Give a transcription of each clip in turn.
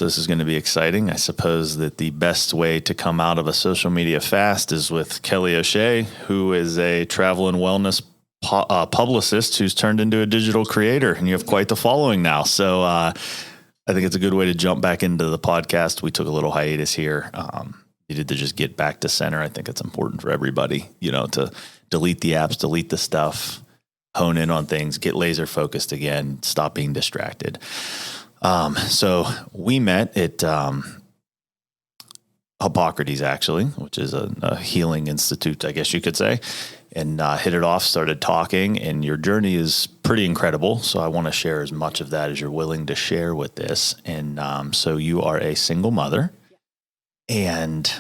This is going to be exciting. I suppose that the best way to come out of a social media fast is with Kelly O'Shea, who is a travel and wellness publicist who's turned into a digital creator, and you have quite the following now. So I think it's a good way to jump back into the podcast. We took a little hiatus here. Needed to just get back to center. I think it's important for everybody, to delete the apps, delete the stuff, hone in on things, get laser focused again, stop being distracted. So we met at Hippocrates, actually, which is a healing institute, I guess you could say, and hit it off, started talking, and your journey is pretty incredible. So I want to share as much of that as you're willing to share with this. And so you are a single mother, and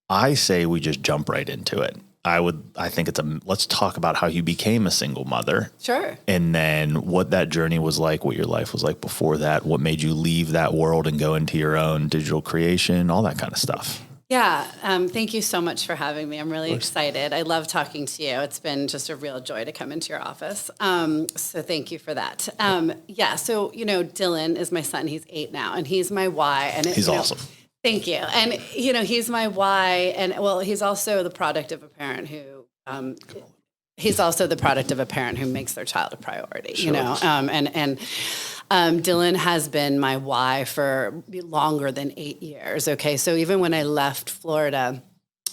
I say we just jump right into it. I think let's talk about how you became a single mother. Sure. And then what that journey was like, what your life was like before that, what made you leave that world and go into your own digital creation, all that kind of stuff. Yeah. Thank you so much for having me. I'm really excited. I love talking to you. It's been just a real joy to come into your office. So thank you for that. So, Dylan is my son. He's 8 now, and he's my why. And he's awesome. Thank you. And, he's my why. And he's also the product of a parent who, makes their child a priority, Sure. Dylan has been my why for longer than 8 years. Okay. So even when I left Florida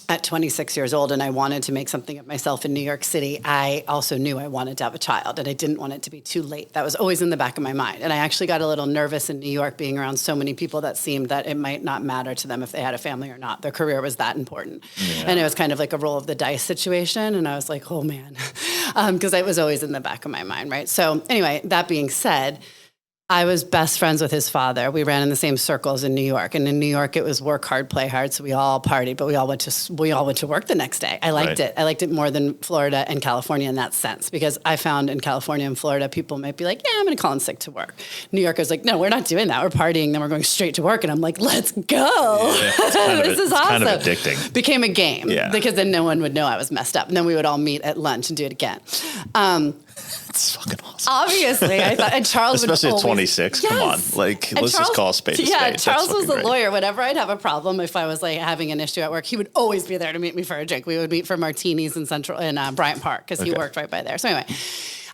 at 26 years old and I wanted to make something of myself in New York City, I also knew I wanted to have a child, and I didn't want it to be too late. That was always in the back of my mind. And I actually got a little nervous in New York being around so many people that seemed that it might not matter to them if they had a family or not. Their career was that important. Yeah. And it was kind of like a roll of the dice situation. And I was like, oh man, because it was always in the back of my mind, right? So anyway, that being said, I was best friends with his father. We ran in the same circles in New York, and in New York it was work hard, play hard. So we all partied, but we all went to work the next day. I liked it. I liked it more than Florida and California in that sense, because I found in California and Florida people might be like, "Yeah, I'm going to call in sick to work." New York was like, "No, we're not doing that. We're partying, then we're going straight to work." And I'm like, "Let's go! Yeah, this is awesome." Kind of addicting. Became a game, because then no one would know I was messed up, and then we would all meet at lunch and do it again. It's fucking awesome. Obviously, I thought, and Charles especially would at 26. Yes. Come on, let's just call a spade a spade. Yeah, Charles was the lawyer. Great. Whenever I'd have a problem, if I was like having an issue at work, he would always be there to meet me for a drink. We would meet for martinis in Bryant Park, because he worked right by there. So anyway,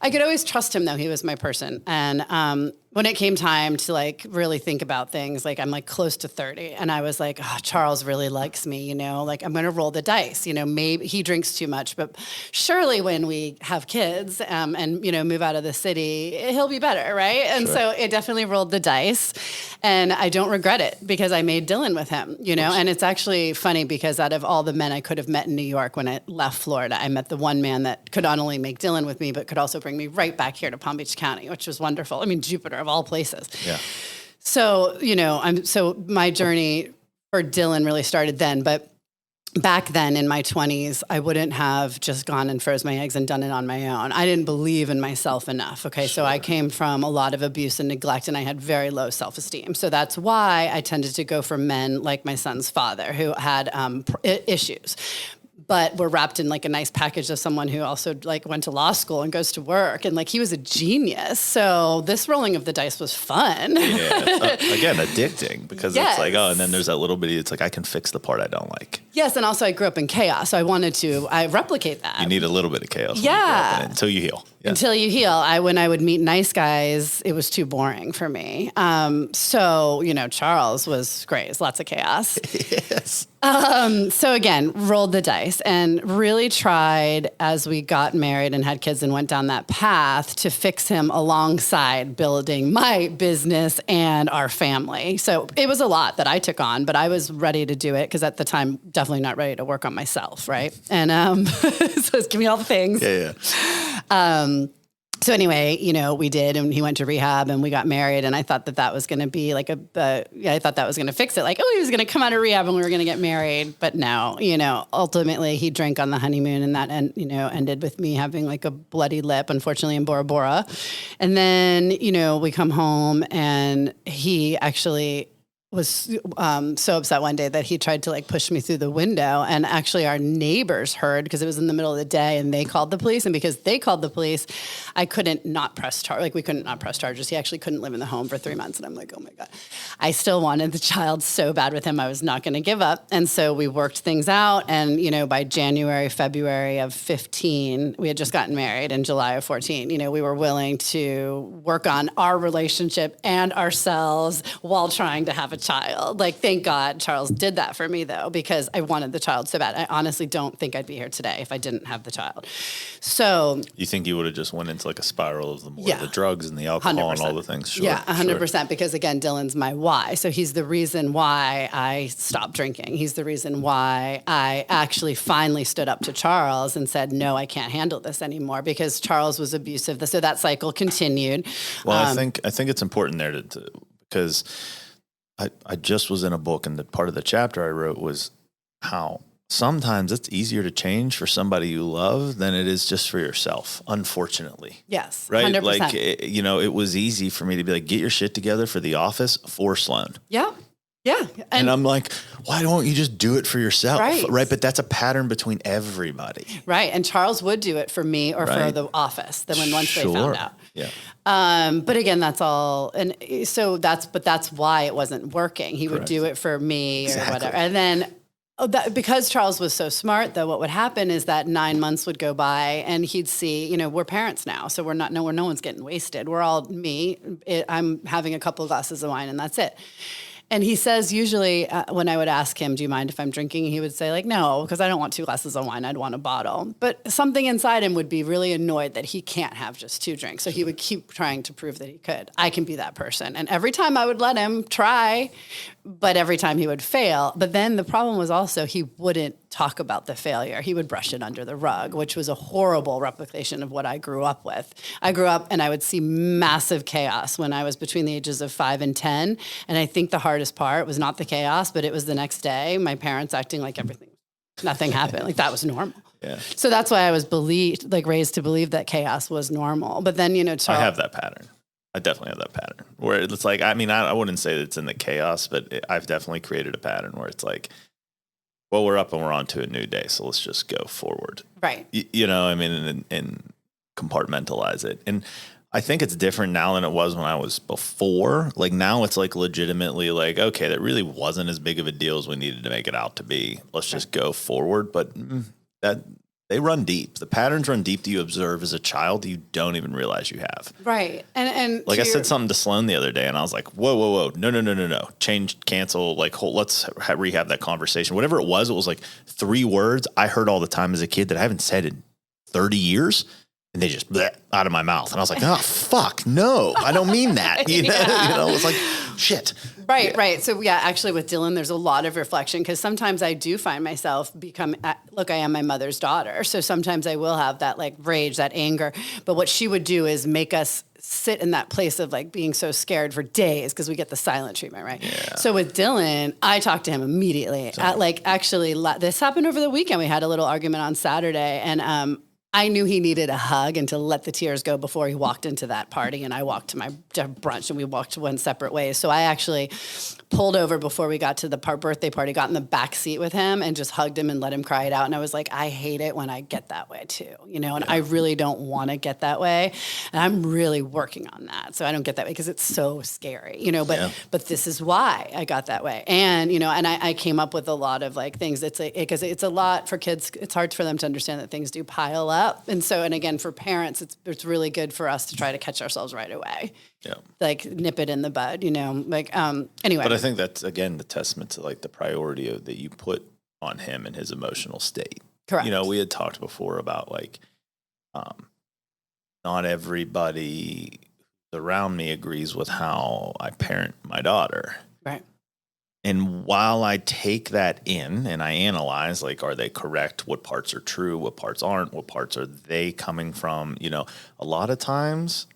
I could always trust him, though. He was my person. And when it came time to really think about things, I'm close to 30, and I was like, oh, Charles really likes me, I'm going to roll the dice. Maybe he drinks too much, but surely when we have kids and move out of the city, he'll be better, right? And so it definitely rolled the dice, and I don't regret it, because I made Dylan with him, and it's actually funny, because out of all the men I could have met in New York when I left Florida, I met the one man that could not only make Dylan with me, but could also bring me right back here to Palm Beach County, which was wonderful. I mean, Jupiter of all places. Yeah. So, so my journey for Dylan really started then, but back then in my 20s, I wouldn't have just gone and froze my eggs and done it on my own. I didn't believe in myself enough. Okay. Sure. So I came from a lot of abuse and neglect, and I had very low self-esteem. So that's why I tended to go for men like my son's father, who had issues, but were wrapped in a nice package of someone who also went to law school and goes to work, and he was a genius. So this rolling of the dice was fun. Yeah, again, addicting, because it's and then there's that little bitty, it's I can fix the part I don't like. Yes, and also I grew up in chaos, so I replicate that. You need a little bit of chaos. Yeah. Until you heal. Yeah. Until you heal. When I would meet nice guys, it was too boring for me. So, Charles was great. It's lots of chaos. Yes. So again, rolled the dice and really tried, as we got married and had kids and went down that path, to fix him alongside building my business and our family. So it was a lot that I took on, but I was ready to do it, because at the time, definitely not ready to work on myself, right? And so it's give me all the things. Yeah. So anyway, we did, and he went to rehab, and we got married, and I thought that was going to be I thought that was going to fix it. He was going to come out of rehab and we were going to get married, but no, ultimately he drank on the honeymoon, and that ended with me having a bloody lip, unfortunately, in Bora Bora. And then, we come home, and he actually was so upset one day that he tried to like push me through the window, and actually our neighbors heard because it was in the middle of the day, and they called the police. And because they called the police, I couldn't not press charge. Like we couldn't not press charges. He actually couldn't live in the home for 3 months. And I'm like, oh my God, I still wanted the child so bad with him. I was not going to give up. And so we worked things out. And, you know, by January, February of 15, we had just gotten married in July of 14. You know, we were willing to work on our relationship and ourselves while trying to have a child. Like, thank God Charles did that for me, though, because I wanted the child so bad. I honestly don't think I'd be here today if I didn't have the child. So you think you would have just went into like a spiral of the drugs and the alcohol 100%. and all the things? Sure, yeah, 100%. Because again, Dylan's my why. So he's the reason why I stopped drinking. He's the reason why I actually finally stood up to Charles and said, no, I can't handle this anymore, because Charles was abusive. So that cycle continued. Well, I think it's important there to because I just was in a book, and the part of the chapter I wrote was how sometimes it's easier to change for somebody you love than it is just for yourself, unfortunately. Yes, right? 100%. Like, it was easy for me to be like, get your shit together for the office for Sloan. Yeah. Yeah. And I'm like, why don't you just do it for yourself? Right. But that's a pattern between everybody. Right. And Charles would do it for me or for the office. Then once they found out. Yeah. But again, that's all. And so that's why it wasn't working. He would do it for me or whatever. And then because Charles was so smart, though, what would happen is that 9 months would go by and he'd see, you know, we're parents now. So no one's getting wasted. We're all I'm having a couple of glasses of wine and that's it. And he says usually when I would ask him, do you mind if I'm drinking? He would say like, no, because I don't want 2 glasses of wine. I'd want a bottle. But something inside him would be really annoyed that he can't have just 2 drinks. So he would keep trying to prove that he could. I can be that person. And every time I would let him try, but every time he would fail. But then the problem was also he wouldn't talk about the failure. He would brush it under the rug, which was a horrible replication of what I grew up with. I grew up and I would see massive chaos when I was between the ages of 5 and 10. And I think the hardest part was not the chaos, but it was the next day, my parents acting like nothing happened. Like that was normal. Yeah. So that's why I was raised to believe that chaos was normal. But then, you know, I have that pattern. I definitely have that pattern where it's like, I mean, I wouldn't say that it's in the chaos, but I've definitely created a pattern where it's like, well, we're up and we're on to a new day, so let's just go forward. Right. You know, I mean, and compartmentalize it. And I think it's different now than it was when I was before. Like now it's like legitimately like, okay, that really wasn't as big of a deal as we needed to make it out to be. Let's just go forward. But they run deep. The patterns run deep that you observe as a child you don't even realize you have. Right. And like I said something to Sloan the other day, and I was like, whoa. No. Change, cancel, like, let's rehab that conversation. Whatever it was like 3 words I heard all the time as a kid that I haven't said in 30 years. And they just bleh, out of my mouth. And I was like, oh, fuck, no, I don't mean that. You know, it's like, shit. Right. So yeah, actually with Dylan, there's a lot of reflection because sometimes I do find myself I am my mother's daughter. So sometimes I will have that like rage, that anger. But what she would do is make us sit in that place of like being so scared for days because we get the silent treatment, right? Yeah. So with Dylan, I talked to him immediately. This happened over the weekend. We had a little argument on Saturday and, I knew he needed a hug and to let the tears go before he walked into that party. And I walked to my brunch and we walked one separate ways. So I actually pulled over before we got to the birthday party, got in the back seat with him and just hugged him and let him cry it out. And I was like, I hate it when I get that way too, you know, and I really don't want to get that way. And I'm really working on that. So I don't get that way because it's so scary, you know, but this is why I got that way. And, you know, and I came up with a lot of like things because it's a lot for kids. It's hard for them to understand that things do pile up. And so, and again, for parents, it's really good for us to try to catch ourselves right away. Yeah. Like nip it in the bud, you know, like, anyway. But I think that's, again, the testament to like the priority that you put on him and his emotional state. Correct. You know, we had talked before about like, not everybody around me agrees with how I parent my daughter. Right. And while I take that in and I analyze, like, are they correct? What parts are true? What parts aren't? What parts are they coming from? You know, a lot of times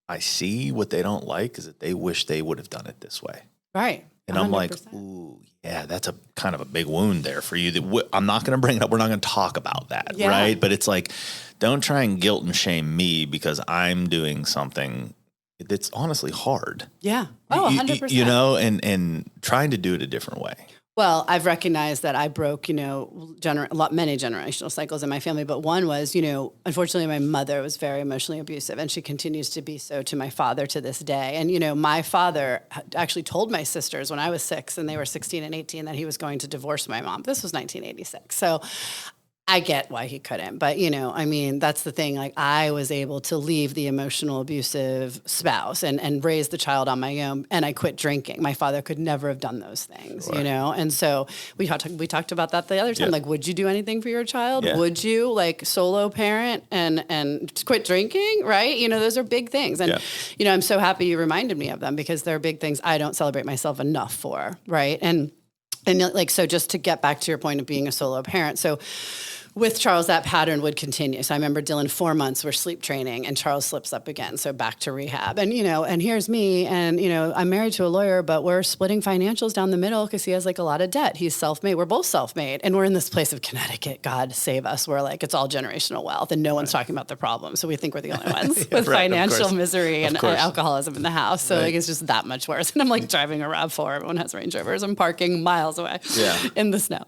I see what they don't like is that they wish they would have done it this way. Right. And I'm 100%. Like, ooh, yeah, that's a kind of a big wound there for you. I'm not going to bring it up. We're not going to talk about that. Yeah. Right. But it's like, don't try and guilt and shame me because I'm doing something it's honestly hard. Yeah. Oh, 100%. You know, and trying to do it a different way. Well, I've recognized that I broke, many generational cycles in my family, but one was, unfortunately, my mother was very emotionally abusive, and she continues to be so to my father to this day. And, my father actually told my sisters when I was 6 and they were 16 and 18 that he was going to divorce my mom. This was 1986. So I get why he couldn't, but that's the thing. Like, I was able to leave the emotional abusive spouse and raise the child on my own, and I quit drinking. My father could never have done those things, right. And so we talked about that the other time. Yeah. Like, would you do anything for your child? Yeah. Would you solo parent and quit drinking? Right? Those are big things, and I'm so happy you reminded me of them because they're big things I don't celebrate myself enough for. Right? And so just to get back to your point of being a solo parent, so. With Charles, that pattern would continue. So I remember Dylan, 4 months, we're sleep training, and Charles slips up again. So back to rehab. And, and here's me, and, I'm married to a lawyer, but we're splitting financials down the middle because he has a lot of debt. He's self-made. We're both self-made. And we're in this place of Connecticut. God save us. Where it's all generational wealth and no one's talking about the problem. So we think we're the only ones with financial misery and alcoholism in the house. So it's just that much worse. And I'm driving a RAV4. Everyone has Range Rovers. I'm parking miles away in the snow.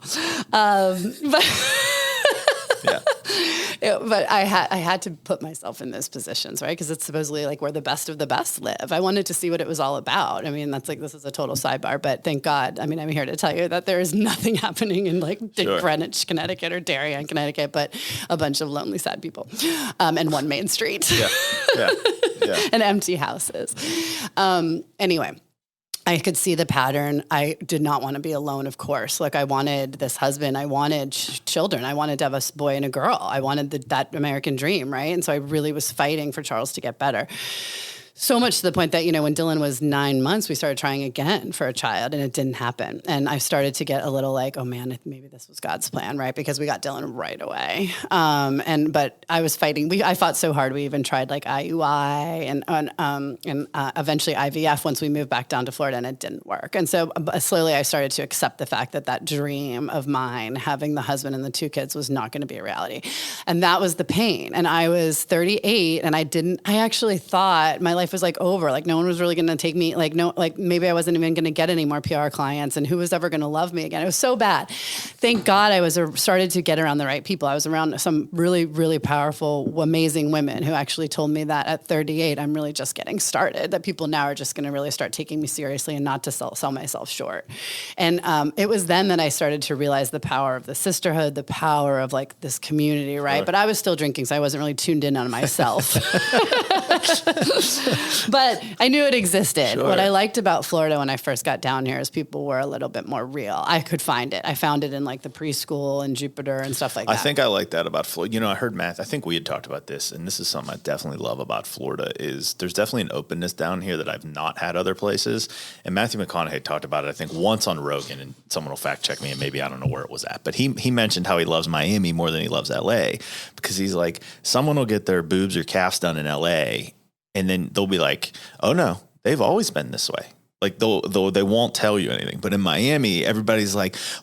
But I had to put myself in those positions, right? Because it's supposedly where the best of the best live. I wanted to see what it was all about. I mean, that's this is a total sidebar, but thank God. I mean, I'm here to tell you that there is nothing happening in Greenwich, Connecticut or Darien, Connecticut, but a bunch of lonely, sad people and one main street and empty houses. Anyway. I could see the pattern. I did not want to be alone, of course. I wanted this husband. I wanted children. I wanted to have a boy and a girl. I wanted that American dream, right? And so I really was fighting for Charles to get better. So much to the point that, when Dylan was 9 months, we started trying again for a child, and it didn't happen. And I started to get a little oh man, maybe this was God's plan, right? Because we got Dylan right away. But I was fighting. I fought so hard. We even tried IUI and eventually IVF once we moved back down to Florida, and it didn't work. And so slowly I started to accept the fact that dream of mine, having the husband and the 2 kids, was not going to be a reality. And that was the pain. And I was 38, and I actually thought my life was over. No one was really going to take me. Maybe I wasn't even going to get any more PR clients, and who was ever going to love me again? It was so bad. Thank God I started to get around the right people. I was around some really, really powerful, amazing women who actually told me that at 38, I'm really just getting started, that people now are just going to really start taking me seriously and not to sell myself short. And it was then that I started to realize the power of the sisterhood, the power of this community, right? But I was still drinking, so I wasn't really tuned in on myself. But I knew it existed. Sure. What I liked about Florida when I first got down here is people were a little bit more real. I could find it. I found it in the preschool and Jupiter and stuff like that. I think I like that about Florida. I heard Matt, I think we had talked about this, and this is something I definitely love about Florida is there's definitely an openness down here that I've not had other places. And Matthew McConaughey talked about it, I think, once on Rogan, and someone will fact check me, and maybe I don't know where it was at. But he mentioned how he loves Miami more than he loves LA because he's someone will get their boobs or calves done in LA, and then they'll be oh no, they've always been this way. Though they won't tell you anything. But in Miami, everybody's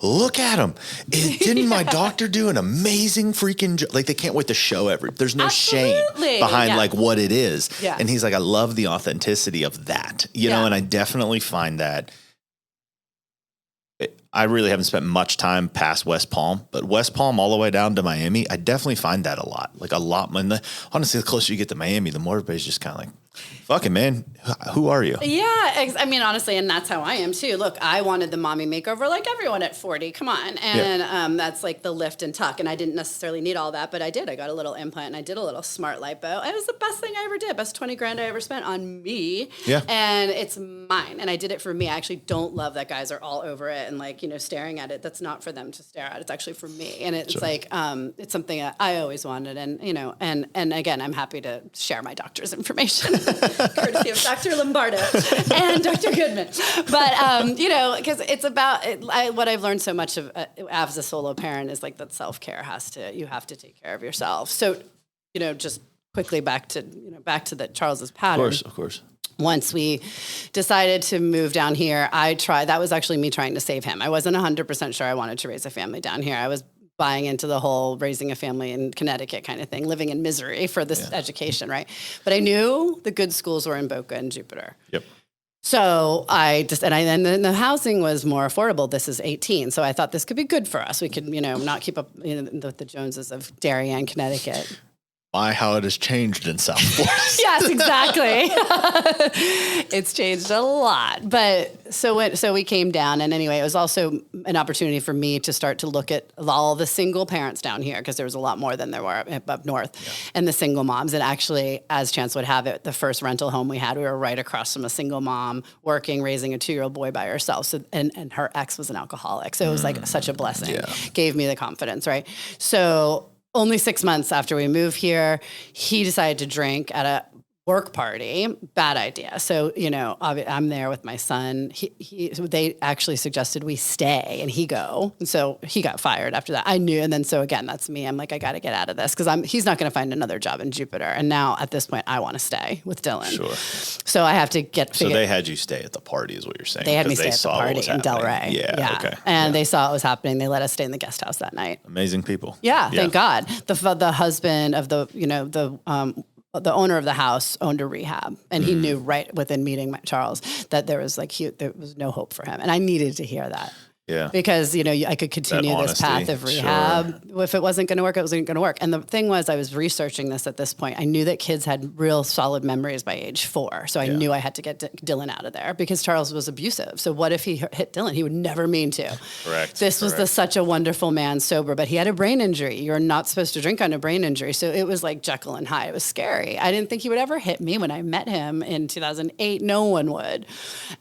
look at him. Didn't my doctor do an amazing freaking job? They can't wait to show there's no shame behind what it is. Yeah. And he's I love the authenticity of that, know, and I definitely find that. I really haven't spent much time past West Palm, but West Palm all the way down to Miami, I definitely find that a lot. A lot. Honestly, the closer you get to Miami, the more everybody's just kind of fucking man, who are you? Yeah, I mean, honestly, and that's how I am too. Look, I wanted the mommy makeover like everyone at 40. Come on. And that's the lift and tuck. And I didn't necessarily need all that, but I did. I got a little implant and I did a little smart lipo. It was the best thing I ever did. Best 20 grand I ever spent on me. Yeah. And it's mine. And I did it for me. I actually don't love that guys are all over it and staring at it. That's not for them to stare at. It's actually for me. And it's it's something that I always wanted. And, and again, I'm happy to share my doctor's information. Courtesy of Dr. Lombardo and Dr. Goodman. But, because it's about what I've learned so much of as a solo parent is that self-care you have to take care of yourself. So, just quickly back to the Charles's pattern. Of course. Once we decided to move down here, that was actually me trying to save him. I wasn't 100% sure I wanted to raise a family down here. I was buying into the whole raising a family in Connecticut kind of thing, living in misery for this education, right? But I knew the good schools were in Boca and Jupiter. Yep. So and then the housing was more affordable. This is 18. So I thought this could be good for us. We could, not keep up with the Joneses of Darien, Connecticut. How it has changed in South Florida. Yes, exactly. It's changed a lot. But so we came down, and anyway, it was also an opportunity for me to start to look at all the single parents down here, because there was a lot more than there were up north, and the single moms. And actually, as chance would have it, the first rental home we had, we were right across from a single mom working, raising a 2-year-old boy by herself. So, and her ex was an alcoholic. So it was like such a blessing. Yeah. Gave me the confidence, right? So only 6 months after we moved here, he decided to drink at a work party. Bad idea. So, I'm there with my son. They actually suggested we stay and he go. And so he got fired after that. I knew. And then, so again, that's me. I'm like, I got to get out of this because he's not going to find another job in Jupiter. And now at this point, I want to stay with Dylan. Sure. So I have to So they had you stay at the party is what you're saying. They had me stay at the party in Delray. Yeah. Okay. And they saw it was happening. They let us stay in the guest house that night. Amazing people. Yeah. Thank God. The husband of the owner of the house owned a rehab, and he knew right within meeting Charles that there was there was no hope for him. And I needed to hear that. Yeah. Because, I could continue this path of rehab. Sure. If it wasn't going to work, it wasn't going to work. And the thing was, I was researching this at this point. I knew that kids had real solid memories by age 4. So I knew I had to get Dylan out of there because Charles was abusive. So what if he hit Dylan? He would never mean to. Correct. This was such a wonderful man, sober, but he had a brain injury. You're not supposed to drink on a brain injury. So it was like Jekyll and Hyde. It was scary. I didn't think he would ever hit me. When I met him in 2008, no one would.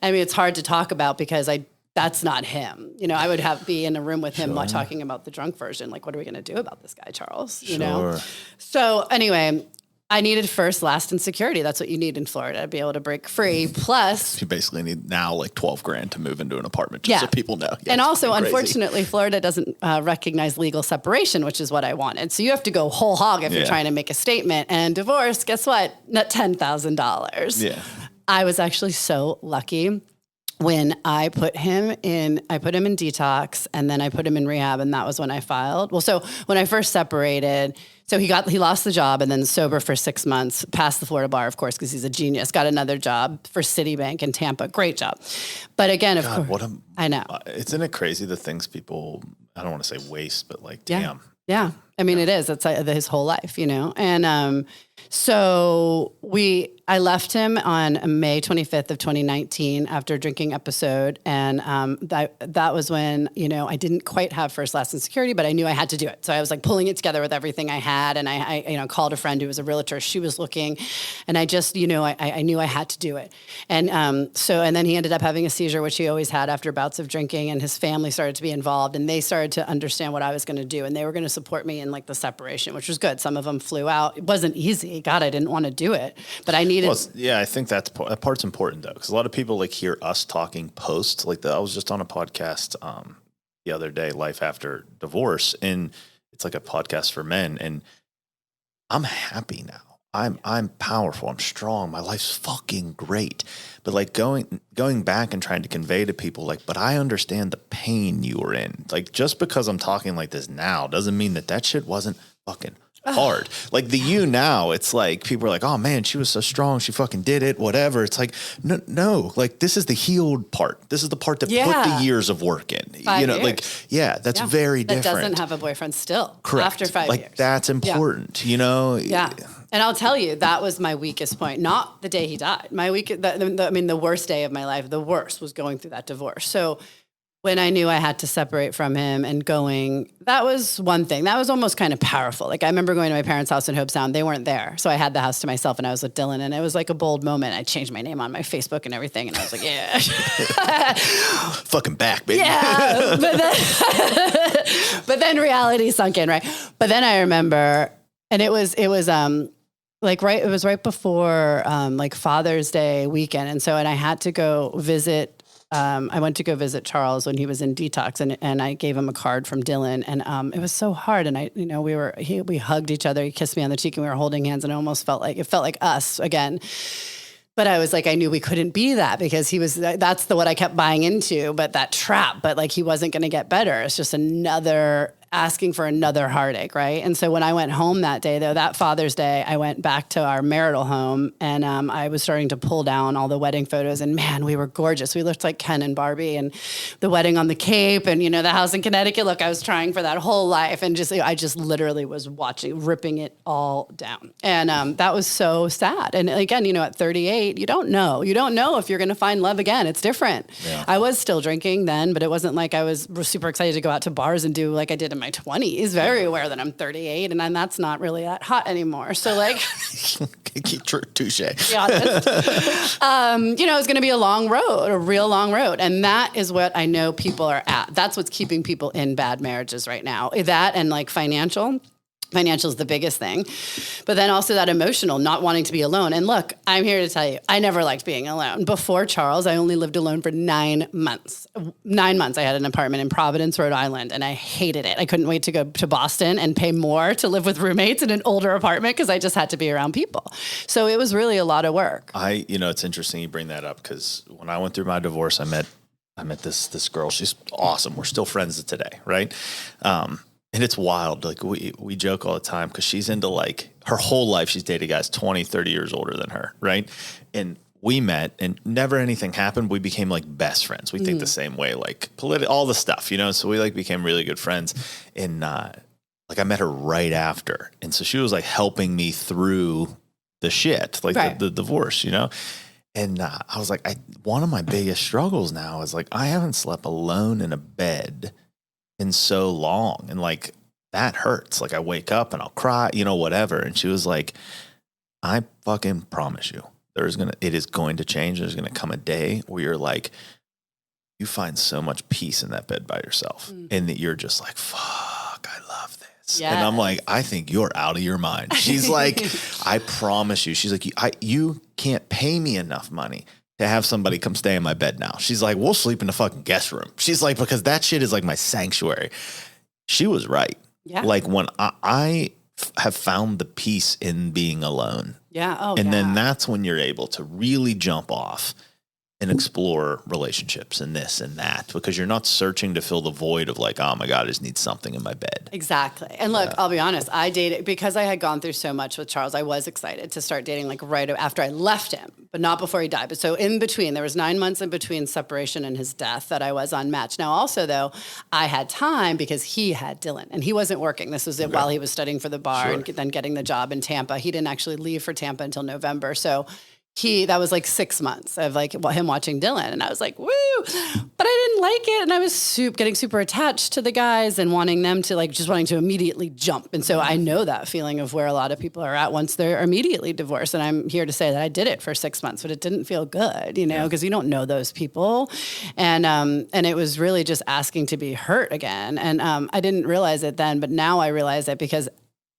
I mean, it's hard to talk about because that's not him. I would be in a room with him talking about the drunk version. Like, what are we going to do about this guy, Charles? You know? So anyway, I needed first, last, and security. That's what you need in Florida to be able to break free. Plus, you basically need now like $12,000 to move into an apartment, just so people know. Yeah, and also, unfortunately, Florida doesn't recognize legal separation, which is what I wanted. So you have to go whole hog if you're trying to make a statement. And divorce, guess what? Not $10,000. Yeah. I was actually so lucky. When I put him in detox, and then I put him in rehab, and that was when I filed. Well, so when I first separated, so he lost the job, and then sober for 6 months, passed the Florida bar, of course, because he's a genius, got another job for Citibank in Tampa. Great job. But again, of course, I know. Isn't it crazy the things people, I don't want to say waste, but like, damn. Yeah. I mean, it is. It's like his whole life, And so I left him on May 25th of 2019 after a drinking episode. And that was when, I didn't quite have first, last, and security, but I knew I had to do it. So I was like pulling it together with everything I had. And I called a friend who was a realtor. She was looking. And I just, I knew I had to do it. And and then he ended up having a seizure, which he always had after bouts of drinking. And his family started to be involved. And they started to understand what I was going to do. And they were going to support me in like the separation, which was good. Some of them flew out. It wasn't easy. God, I didn't want to do it, but I needed. Well, I think that part's important though, because a lot of people like hear us talking post. I was just on a podcast the other day, Life After Divorce, and it's like a podcast for men. And I'm happy now. I'm powerful. I'm strong. My life's fucking great. But like going back and trying to convey to people, like, but I understand the pain you were in. Like, just because I'm talking like this now doesn't mean that shit wasn't fucking hard. Like you now, it's like people are like, oh man, she was so strong. She fucking did it, whatever. It's like, no, like this is the healed part. This is the part that put the years of work in. 5 years. Like, that's very different. That doesn't have a boyfriend still. Correct. After 5 years. Like that's important, Yeah. And I'll tell you, that was my weakest point. Not the day he died. The worst day of my life, the worst was going through that divorce. So when I knew I had to separate from him and going, that was one thing. That was almost kind of powerful. Like I remember going to my parents' house in Hobe Sound. They weren't there. So I had the house to myself and I was with Dylan, and it was like a bold moment. I changed my name on my Facebook and everything. And I was like, yeah. Fucking back, baby. Yeah. But then reality sunk in, right? But then I remember, and it was right before like Father's Day weekend. And I had to go visit. I went to go visit Charles when he was in detox, and I gave him a card from Dylan, and it was so hard. And we hugged each other. He kissed me on the cheek, and we were holding hands, and it almost felt like us again. But I was like, I knew we couldn't be that because that's what I kept buying into, but that trap, but like he wasn't going to get better. It's just another asking for another heartache, right? And so when I went home that day, though, that Father's Day, I went back to our marital home, and I was starting to pull down all the wedding photos, and man, we were gorgeous. We looked like Ken and Barbie, and the wedding on the Cape, and the house in Connecticut. Look, I was trying for that whole life, and I just literally was ripping it all down, and that was so sad. And again, at 38, you don't know if you're going to find love again. It's different. Yeah. I was still drinking then, but it wasn't like I was super excited to go out to bars and do like I did in my 20s, very aware that I'm 38 and that's not really that hot anymore. So like, touche. Be honest. It's going to be a long road, a real long road. And that is what I know people are at. That's what's keeping people in bad marriages right now. That and like financial is the biggest thing, but then also that emotional, not wanting to be alone. And look, I'm here to tell you, I never liked being alone. Before Charles, I only lived alone for 9 months. 9 months. I had an apartment in Providence, Rhode Island, and I hated it. I couldn't wait to go to Boston and pay more to live with roommates in an older apartment because I just had to be around people. So it was really a lot of work. It's interesting you bring that up because when I went through my divorce, I met this girl. She's awesome. We're still friends today, right? And it's wild. Like we joke all the time because she's into like her whole life. She's dated guys 20, 30 years older than her. Right. And we met and never anything happened. We became like best friends. We think the same way, like all the stuff, so we like became really good friends. And like I met her right after. And so she was like helping me through the shit, like right. the divorce, And I was like, one of my biggest struggles now is like, I haven't slept alone in a bed in so long, and like that hurts. Like I wake up and I'll cry, whatever. And she was like, I fucking promise you, it is going to change. There's going to come a day where you're like, you find so much peace in that bed by yourself, and that you're just like, fuck, I love this. Yes. And I'm like, I think you're out of your mind. She's like, I promise you. She's like, you can't pay me enough money to have somebody come stay in my bed now. She's like, we'll sleep in the fucking guest room. She's like, because that shit is like my sanctuary. She was right. Yeah. Like when I have found the peace in being alone. Yeah. Oh, and then that's when you're able to really jump off and explore relationships and this and that, because you're not searching to fill the void of like, oh my God, I just need something in my bed. Exactly. And look, I'll be honest, I dated because I had gone through so much with Charles. I was excited to start dating like right after I left him, but not before he died. But so in between, there was 9 months in between separation and his death that I was unmatched. Now also though, I had time because he had Dylan and he wasn't working. This was it while he was studying for the bar and then getting the job in Tampa. He didn't actually leave for Tampa until November. So that was like 6 months of like him watching Dylan. And I was like, woo, but I didn't like it. And I was getting super attached to the guys and wanting them to just wanting to immediately jump. And so I know that feeling of where a lot of people are at once they're immediately divorced. And I'm here to say that I did it for 6 months, but it didn't feel good, because you don't know those people. And it was really just asking to be hurt again. And I didn't realize it then, but now I realize it because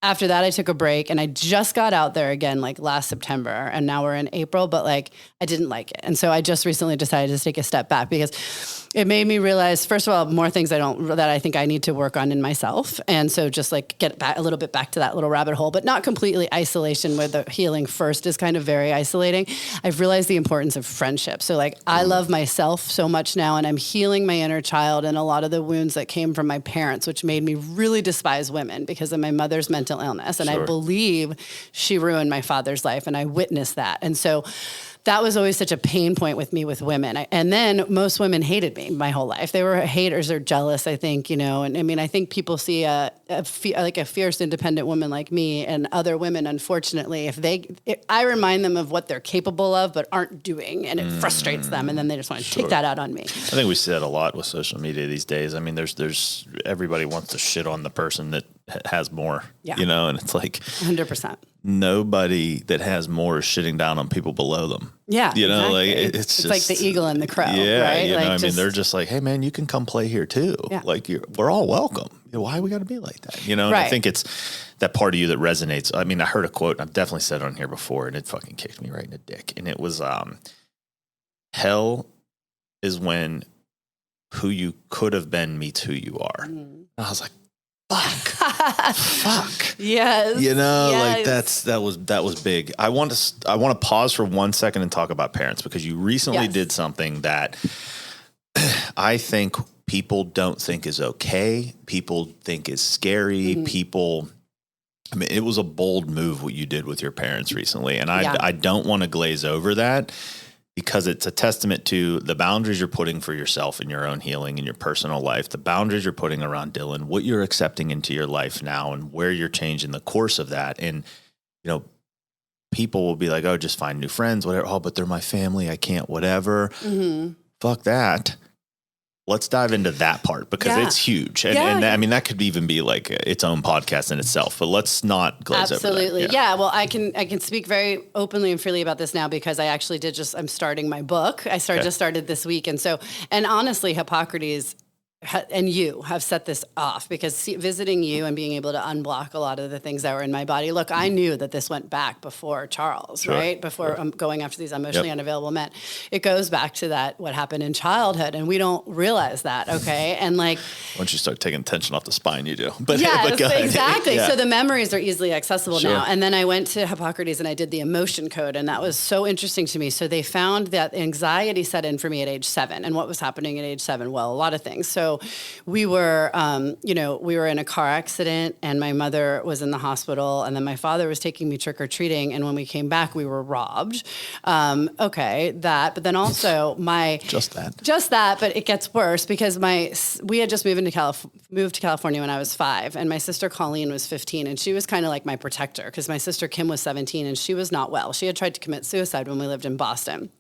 after that, I took a break and I just got out there again, like last September, and now we're in April, but like I didn't like it. And so I just recently decided to take a step back because it made me realize, first of all, more things that I think I need to work on in myself. And so just like get back a little bit back to that little rabbit hole, but not completely isolation where the healing first is kind of very isolating. I've realized the importance of friendship. So like I love myself so much now and I'm healing my inner child and a lot of the wounds that came from my parents, which made me really despise women because of my mother's mental illness. And I believe she ruined my father's life and I witnessed that. And so that was always such a pain point with me with women. And then most women hated me my whole life. They were haters or jealous, I think, and I mean, I think people see a fierce, independent woman like me and other women, unfortunately, I remind them of what they're capable of, but aren't doing. And it frustrates them. And then they just want to take that out on me. I think we see that a lot with social media these days. I mean, there's everybody wants to shit on the person that has more, and it's like 100%. Nobody that has more is shitting down on people below them. Yeah. Exactly. Like it's just like the eagle and the crow. Yeah. Right? They're just like, hey man, you can come play here too. Yeah. Like we're all welcome. Why we got to be like that? And I think it's that part of you that resonates. I mean, I heard a quote, and I've definitely said it on here before, and it fucking kicked me right in the dick. And it was, hell is when who you could have been meets who you are. And I was like, fuck. Yes. Like that was big. I want to pause for 1 second and talk about parents because you recently did something that I think people don't think is okay. People think is scary. I mean, it was a bold move what you did with your parents recently. And I don't want to glaze over that, because it's a testament to the boundaries you're putting for yourself in your own healing in your personal life, the boundaries you're putting around Dylan, what you're accepting into your life now, and where you're changing the course of that. And, people will be like, oh, just find new friends, whatever. Oh, but they're my family. I can't, whatever. Fuck that. Let's dive into that part, because it's huge. And, I mean, that could even be like its own podcast in itself, but let's not glaze over that. Absolutely. Yeah. Well, I can speak very openly and freely about this now, because I actually I'm starting my book. I just started this week. And honestly, Hippocrates and you have set this off, because visiting you and being able to unblock a lot of the things that were in my body. Look, I knew that this went back before Charles, right? Before going after these emotionally unavailable men. It goes back to what happened in childhood, and we don't realize that, okay? And like, once you start taking tension off the spine, you do. But exactly. So the memories are easily accessible now. And then I went to Hippocrates and I did the emotion code, and that was so interesting to me. So they found that anxiety set in for me at age 7. And what was happening at age 7? Well, a lot of things. So we were, we were in a car accident, and my mother was in the hospital, and then my father was taking me trick-or-treating, and when we came back, we were robbed. But then also just that, but it gets worse, because we had just moved to California when I was 5, and my sister Colleen was 15, and she was kind of like my protector, because my sister Kim was 17, and she was not well. She had tried to commit suicide when we lived in Boston.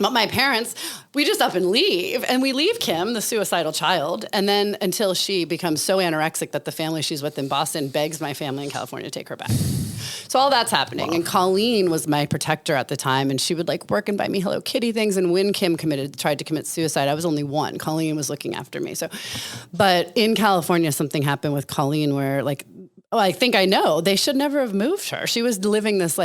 But my parents, we just up and leave. And we leave Kim, the suicidal child, and then until she becomes so anorexic that the family she's with in Boston begs my family in California to take her back. So all that's happening. Wow. And Colleen was my protector at the time, and she would like work and buy me Hello Kitty things. And when Kim tried to commit suicide, I was only 1. Colleen was looking after me. But in California, something happened with Colleen where I think I know. They should never have moved her. She was living this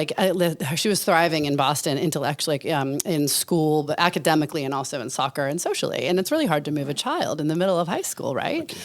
she was thriving in Boston intellectually, in school, but academically, and also in soccer and socially. And it's really hard to move a child in the middle of high school, right?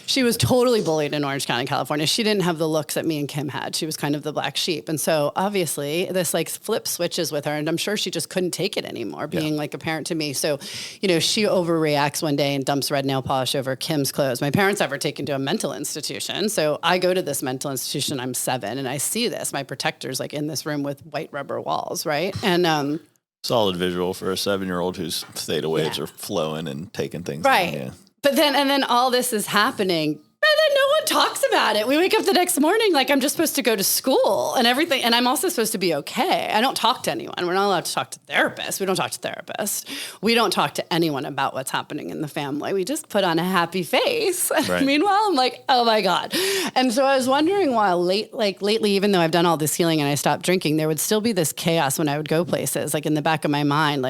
She was totally bullied in Orange County, California. She didn't have the looks that me and Kim had. She was kind of the black sheep. And so obviously this flip switches with her, and I'm sure she just couldn't take it anymore, being like a parent to me. So, she overreacts one day and dumps red nail polish over Kim's clothes. My parents ever taken to a mental institution. So I go to this mental institution. I'm 7, and I see this. My protector's in this room with white rubber walls, right? And solid visual for a 7-year-old whose theta waves are flowing and taking things right. Yeah. But then all this is happening. And then no one talks about it. We wake up the next morning I'm just supposed to go to school and everything. And I'm also supposed to be okay. I don't talk to anyone. We're not allowed to talk to therapists. We don't talk to therapists. We don't talk to anyone about what's happening in the family. We just put on a happy face. Right. Meanwhile, I'm like, oh my God. And so I was wondering why lately, even though I've done all this healing and I stopped drinking, there would still be this chaos when I would go places, in the back of my mind,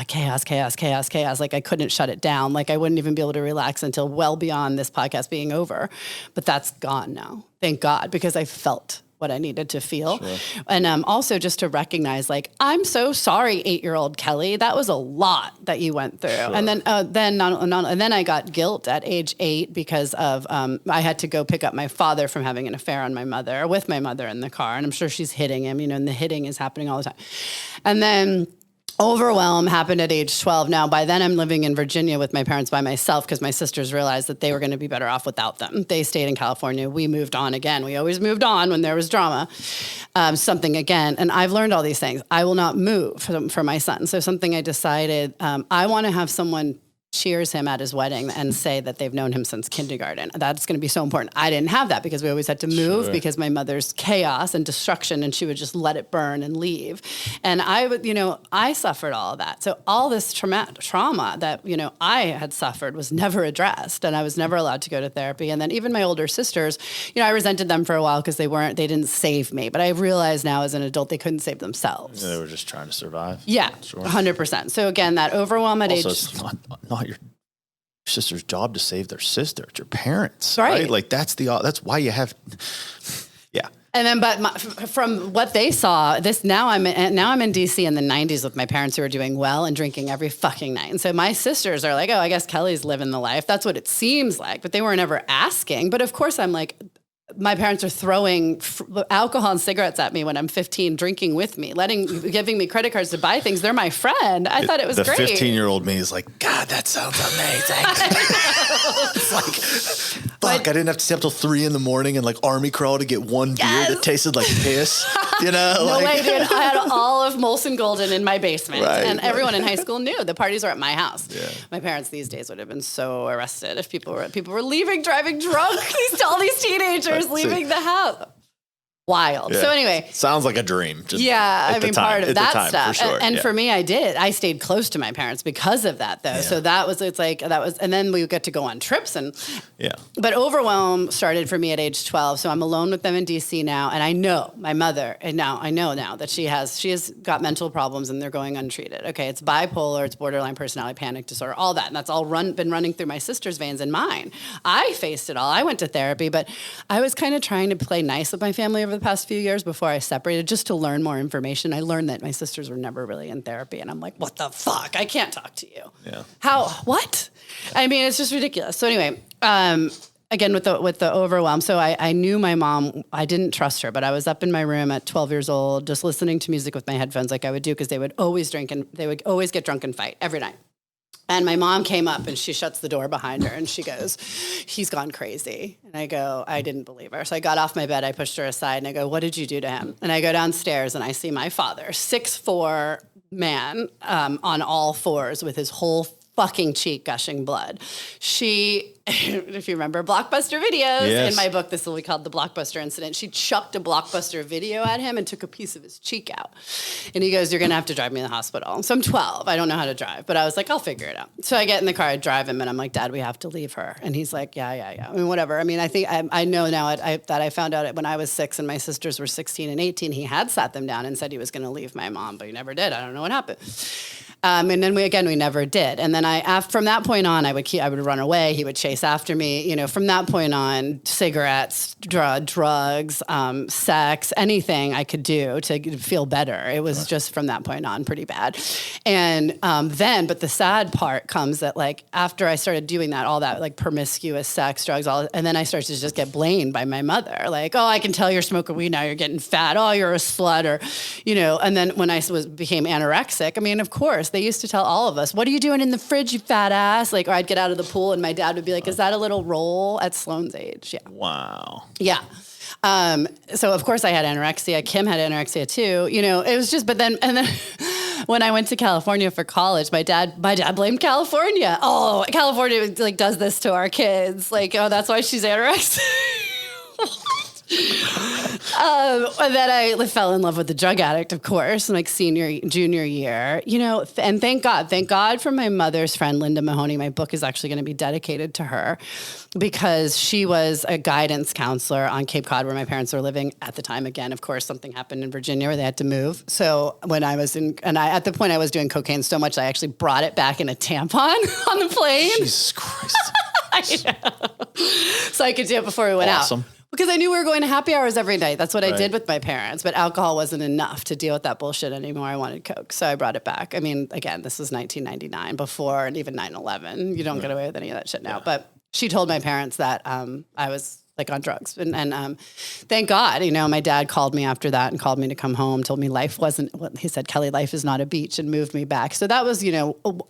chaos. I couldn't shut it down. I wouldn't even be able to relax until well beyond this podcast being over. But that's gone now. Thank God, because I felt what I needed to feel. Sure. And also just to recognize, I'm so sorry, 8-year-old Kelly. That was a lot that you went through. Sure. And then I got guilt at age 8 because of I had to go pick up my father from having an affair on my mother, with my mother in the car. And I'm sure she's hitting him, and the hitting is happening all the time. And then overwhelm happened at age 12. Now, by then, I'm living in Virginia with my parents by myself because my sisters realized that they were going to be better off without them. They stayed in California. We moved on again. We always moved on when there was drama, something again. And I've learned all these things. I will not move for my son. So something I decided, I want to have someone cheers him at his wedding and say that they've known him since kindergarten. That's going to be so important. I didn't have that because we always had to move because my mother's chaos and destruction, and she would just let it burn and leave. And I suffered all of that. So all this trauma that, I had suffered was never addressed, and I was never allowed to go to therapy. And then even my older sisters, I resented them for a while because they didn't save me. But I realized now as an adult, they couldn't save themselves. Yeah, they were just trying to survive. Yeah, 100%. So again, that overwhelm at also, age... it's not your sister's job to save their sister. It's your parents, right? That's why you have, yeah. And then, from what they saw, now I'm in DC in the 90s with my parents who are doing well and drinking every fucking night. And so my sisters are like, oh, I guess Kelly's living the life. That's what it seems like, but they weren't ever asking. But of course, I'm like, my parents are throwing alcohol and cigarettes at me when I'm 15, drinking with me, giving me credit cards to buy things. They're my friend. I thought it was great. The 15-year-old me is like, God, that sounds amazing. fuck, I didn't have to stay up till 3 a.m. and like army crawl to get one beer that tasted like piss. You know? No way, dude. I had all of Molson Golden in my basement. Right, and everyone in high school knew. The parties were at my house. Yeah. My parents these days would have been so arrested if people were leaving, driving drunk. All these teenagers leaving the house. Wild. Yeah. So anyway. Sounds like a dream. Part of that stuff. For sure. And for me, I stayed close to my parents because of that though. Yeah. So and then we would get to go on trips yeah. But overwhelm started for me at age 12. So I'm alone with them in DC now. And I know my mother, and I know now that she has got mental problems and they're going untreated. Okay. It's bipolar, it's borderline personality panic disorder, all that. And that's all been running through my sister's veins and mine. I faced it all. I went to therapy, but I was kind of trying to play nice with my family over the past few years before I separated, just to learn more information. I learned that my sisters were never really in therapy, and I'm like, what the fuck? I can't talk to you. Yeah. How? What? I mean, it's just ridiculous. So anyway, again with the overwhelm. So I knew my mom. I didn't trust her, but I was up in my room at 12 years old, just listening to music with my headphones, like I would do, because they would always drink and they would always get drunk and fight every night. And my mom came up and she shuts the door behind her and she goes, he's gone crazy. And I go, I didn't believe her. So I got off my bed, I pushed her aside and I go, what did you do to him? And I go downstairs and I see my father, 6'4" man, on all fours with his whole fucking cheek gushing blood. She, if you remember Blockbuster videos, yes. In my book, this will be called the Blockbuster incident. She chucked a Blockbuster video at him and took a piece of his cheek out. And he goes, you're going to have to drive me to the hospital. So I'm 12. I don't know how to drive, but I was like, I'll figure it out. So I get in the car, I drive him, and I'm like, Dad, we have to leave her. And he's like, yeah. I mean, whatever. I mean, I think I know now that I found out when I was 6 and my sisters were 16 and 18, he had sat them down and said he was going to leave my mom, but he never did. I don't know what happened. And then we never did. And then from that point on, I would run away. He would chase after me. You know, from that point on, cigarettes, drugs, sex, anything I could do to feel better. It was just from that point on pretty bad. And but the sad part comes that like after I started doing that, all that like promiscuous sex, drugs, and then I started to just get blamed by my mother. Like, oh, I can tell you're smoking weed now. You're getting fat. Oh, you're a slut, or And then when I became anorexic, I mean, of course. They used to tell all of us, what are you doing in the fridge, you fat ass? Like, or I'd get out of the pool and my dad would be like, is that a little roll at Sloane's age? Yeah. Wow. Yeah. So of course I had anorexia. Kim had anorexia too. It was just, and then when I went to California for college, my dad blamed California. Oh, California like does this to our kids. Like, oh, that's why she's anorexic. And then I fell in love with the drug addict, of course, like junior year, and thank God for my mother's friend, Linda Mahoney. My book is actually going to be dedicated to her because she was a guidance counselor on Cape Cod where my parents were living at the time. Again, of course, something happened in Virginia where they had to move. So when I was at the point I was doing cocaine so much, I actually brought it back in a tampon on the plane. Jesus Christ. I know. So I could do it before we went out. Because I knew we were going to happy hours every night. That's what I did with my parents. But alcohol wasn't enough to deal with that bullshit anymore. I wanted Coke. So I brought it back. I mean, again, this was 1999, before and even 9/11. You don't get away with any of that shit now. Yeah. But she told my parents that I was like on drugs. And thank God, my dad called me after that and called me to come home, told me life wasn't what he said, Kelly, life is not a beach, and moved me back. So that was,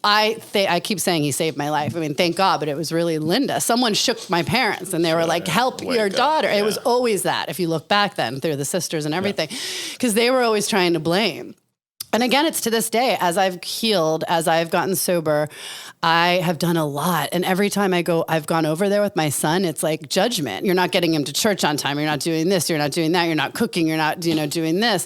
I keep saying he saved my life. I mean, thank God, but it was really Linda. Someone shook my parents and they were like, help your daughter. Yeah. It was always that, if you look back then through the sisters and everything, because they were always trying to blame. And again, it's to this day, as I've healed, as I've gotten sober, I have done a lot. And every time I've gone over there with my son, it's like judgment. You're not getting him to church on time. You're not doing this. You're not doing that. You're not cooking. You're not, doing this.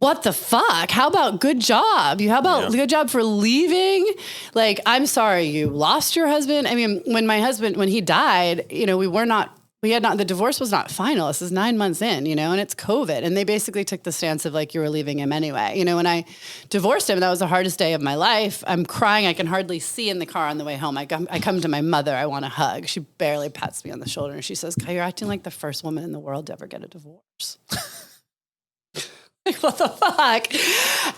What the fuck? How about good job? Good job for leaving? Like, I'm sorry you lost your husband. I mean, when he died, the divorce was not final. This is 9 months in, and it's COVID. And they basically took the stance of like, you were leaving him anyway. When I divorced him, that was the hardest day of my life. I'm crying. I can hardly see in the car on the way home. I come to my mother. I want a hug. She barely pats me on the shoulder. And she says, you're acting like the first woman in the world to ever get a divorce. Like, what the fuck?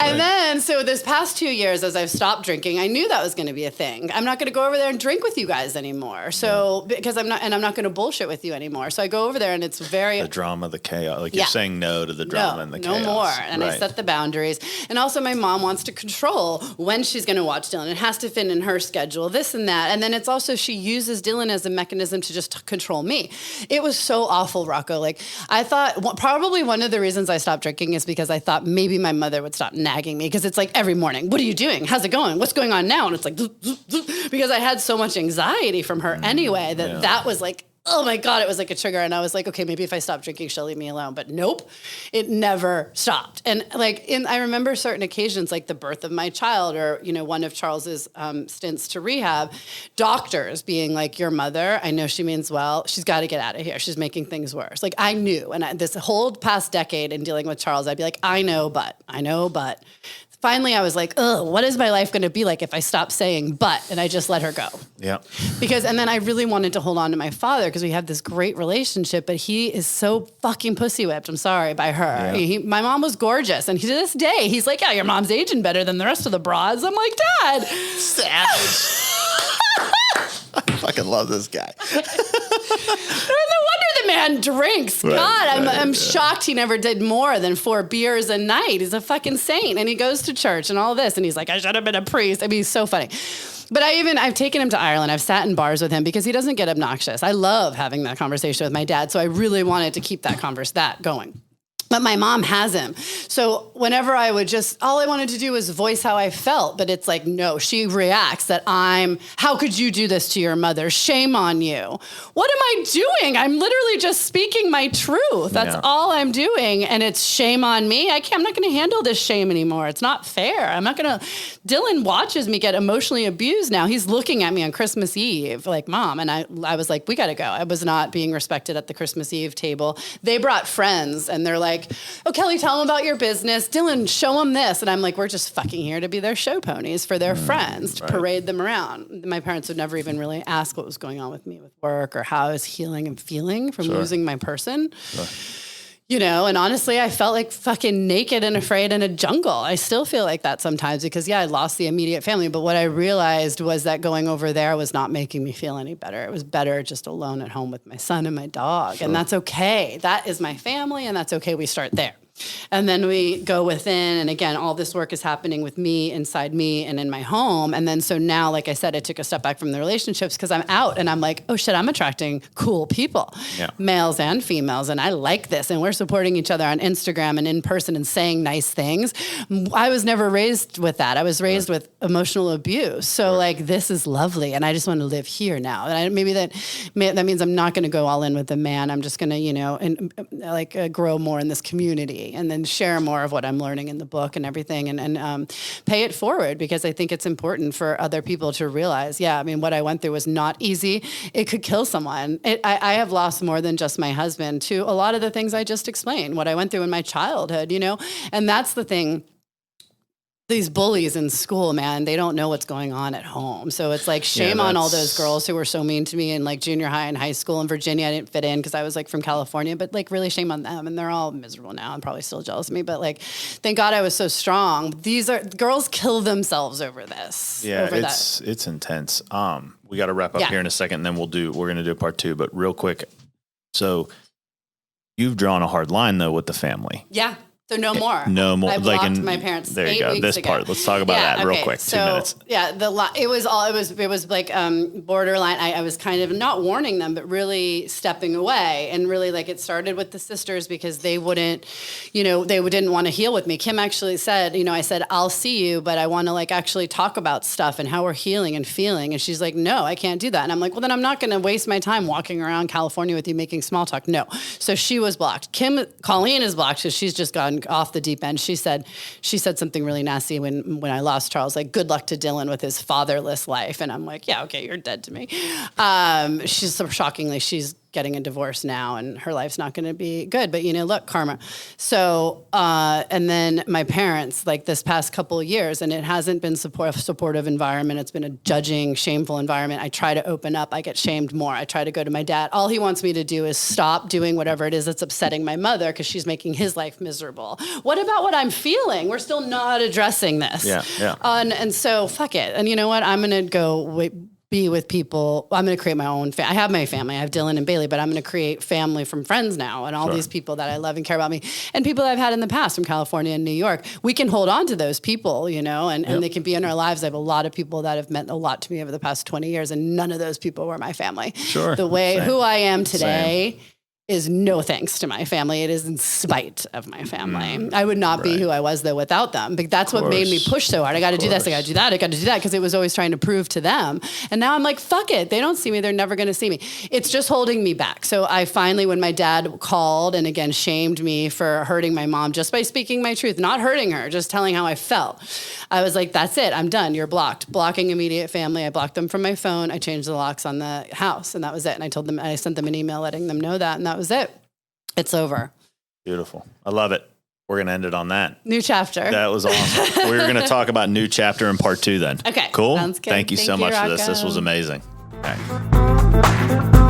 And then, so this past 2 years, as I've stopped drinking, I knew that was going to be a thing. I'm not going to go over there and drink with you guys anymore. So, because I'm not going to bullshit with you anymore. So I go over there and it's very... The drama, the chaos. Like you're saying no to the drama and the chaos. No more. And I set the boundaries. And also my mom wants to control when she's going to watch Dylan. It has to fit in her schedule, this and that. And then it's also, she uses Dylan as a mechanism to just control me. It was so awful, Rocco. Like, I thought probably one of the reasons I stopped drinking is because I thought maybe my mother would stop nagging me, because it's like every morning, what are you doing? How's it going? What's going on now? And it's like, because I had so much anxiety from her anyway, that was like, oh my God, it was like a trigger. And I was like, okay, maybe if I stop drinking, she'll leave me alone. But nope, it never stopped. And like, I remember certain occasions, like the birth of my child, or, one of Charles's stints to rehab, doctors being like, your mother, I know she means well, she's got to get out of here. She's making things worse. Like I knew, and this whole past decade in dealing with Charles, I'd be like, I know, but. Finally, I was like, ugh, what is my life going to be like if I stop saying but, and I just let her go? Yeah. And then I really wanted to hold on to my father because we have this great relationship, but he is so fucking pussy whipped, I'm sorry, by her. Yeah. My mom was gorgeous, and to this day, he's like, yeah, your mom's aging better than the rest of the bras. I'm like, Dad. Savage. I fucking love this guy. No wonder the man drinks. Right, God, I'm shocked he never did more than 4 beers a night. He's a fucking saint. And he goes to church and all this. And he's like, I should have been a priest. I mean, he's so funny. But I've taken him to Ireland. I've sat in bars with him because he doesn't get obnoxious. I love having that conversation with my dad. So I really wanted to keep that going. But my mom has him. So whenever I would all I wanted to do was voice how I felt. But it's like, no, she reacts that how could you do this to your mother? Shame on you. What am I doing? I'm literally just speaking my truth. That's all I'm doing. And it's shame on me. I'm not going to handle this shame anymore. It's not fair. Dylan watches me get emotionally abused now. He's looking at me on Christmas Eve, like, Mom. And I was like, we got to go. I was not being respected at the Christmas Eve table. They brought friends and they're like, oh, Kelly, tell them about your business. Dylan, show them this. And I'm like, we're just fucking here to be their show ponies for their friends, to parade them around. My parents would never even really ask what was going on with me with work or how I was healing and feeling from losing my person. Sure. And honestly, I felt like fucking naked and afraid in a jungle. I still feel like that sometimes because, I lost the immediate family. But what I realized was that going over there was not making me feel any better. It was better just alone at home with my son and my dog. Sure. And that's okay. That is my family, and that's okay. We start there. And then we go within, and again, all this work is happening with me, inside me, and in my home. And then so now, like I said, I took a step back from the relationships because I'm out, and I'm like, oh shit, I'm attracting cool people, males and females, and I like this, and we're supporting each other on Instagram and in person and saying nice things. I was never raised with that. I was raised with emotional abuse. So like, this is lovely, and I just want to live here now. And maybe that means I'm not going to go all in with the man. I'm just going to, grow more in this community. And then share more of what I'm learning in the book and everything, and pay it forward, because I think it's important for other people to realize, what I went through was not easy. It could kill someone. I have lost more than just my husband to a lot of the things I just explained, what I went through in my childhood, and that's the thing. These bullies in school, man, they don't know what's going on at home. So it's like shame on all those girls who were so mean to me in like junior high and high school in Virginia. I didn't fit in because I was like from California, but like really shame on them. And they're all miserable now and probably still jealous of me. But like, thank God I was so strong. Girls kill themselves over this. Yeah, it's intense. We got to wrap up here in a second, and then we're going to do part 2. But real quick, so you've drawn a hard line though with the family. Yeah. So no more. No more. I blocked my parents. There you go. This part. Let's talk about that real quick. 2 minutes. Yeah, it was like borderline. I was kind of not warning them, but really stepping away, and really like it started with the sisters because they wouldn't, they didn't want to heal with me. Kim actually said, I said, I'll see you, but I want to like actually talk about stuff and how we're healing and feeling. And she's like, no, I can't do that. And I'm like, well, then I'm not going to waste my time walking around California with you making small talk. No. So she was blocked. Colleen is blocked because she's just gone off the deep end. She said something really nasty when I lost Charles, like, good luck to Dylan with his fatherless life. And I'm like, yeah, okay, you're dead to me. She's so shockingly, she's getting a divorce now and her life's not going to be good. But, look, karma. So, and then my parents, like this past couple of years, and it hasn't been supportive environment. It's been a judging, shameful environment. I try to open up. I get shamed more. I try to go to my dad. All he wants me to do is stop doing whatever it is that's upsetting my mother because she's making his life miserable. What about what I'm feeling? We're still not addressing this. Yeah. And so fuck it. And you know what? I'm going to go be with people. I'm going to create my own I have my family. I have Dylan and Bailey, but I'm going to create family from friends now and all these people that I love and care about me and people that I've had in the past from California and New York. We can hold on to those people, and they can be in our lives. I have a lot of people that have meant a lot to me over the past 20 years, and none of those people were my family. Sure. The way who I am today is no thanks to my family. It is in spite of my family. I would not be who I was though without them. But that's what made me push so hard. I got to do this. I got to do that. I got to do that because it was always trying to prove to them. And now I'm like, fuck it. They don't see me. They're never going to see me. It's just holding me back. So I finally, when my dad called and again shamed me for hurting my mom just by speaking my truth, not hurting her, just telling how I felt, I was like, that's it. I'm done. You're blocked. Blocking immediate family. I blocked them from my phone. I changed the locks on the house and that was it. And I sent them an email letting them know that. And that was it. It's over. Beautiful. I love it. We're going to end it on that. New chapter. That was awesome. We're going to talk about new chapter in part 2 then. Okay. Cool. Sounds good. Thank you so much Rocco. for this. This was amazing. Okay.